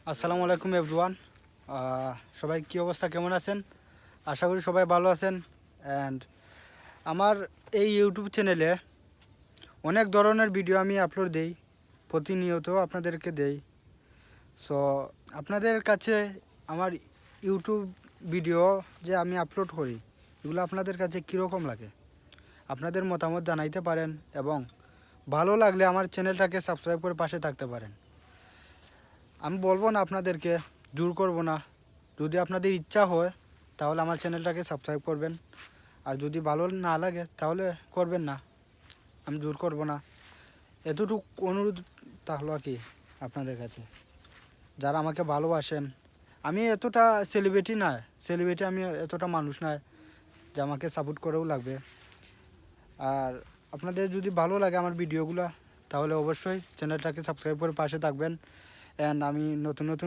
আসসালামু আলাইকুম এভরিওয়ান। সবাই কী অবস্থা, কেমন আছেন? আশা করি সবাই ভালো আছেন। অ্যান্ড আমার এই ইউটিউব চ্যানেলে অনেক ধরনের ভিডিও আমি আপলোড দিই, প্রতিনিয়ত আপনাদেরকে দেই। সো আপনাদের কাছে আমার ইউটিউব ভিডিও যে আমি আপলোড করি, এগুলো আপনাদের কাছে কীরকম লাগে আপনাদের মতামত জানাইতে পারেন, এবং ভালো লাগলে আমার চ্যানেলটাকে সাবস্ক্রাইব করে পাশে থাকতে পারেন। আমি বলবো না আপনাদেরকে, জোর করব না। যদি আপনাদের ইচ্ছা হয় তাহলে আমার চ্যানেলটাকে সাবস্ক্রাইব করবেন, আর যদি ভালো না লাগে তাহলে করবেন না, আমি জোর করব না। এতটুকু অনুরোধ থাকলো আর কি আপনাদের কাছে, যারা আমাকে ভালোবাসেন। আমি এতটা সেলিব্রিটি, আমি এতটা মানুষ নয় যে আমাকে সাপোর্ট করেও লাগবে। আর আপনাদের যদি ভালো লাগে আমার ভিডিওগুলো, তাহলে অবশ্যই চ্যানেলটাকে সাবস্ক্রাইব করে পাশে থাকবেন। অ্যান্ড আমি নতুন নতুন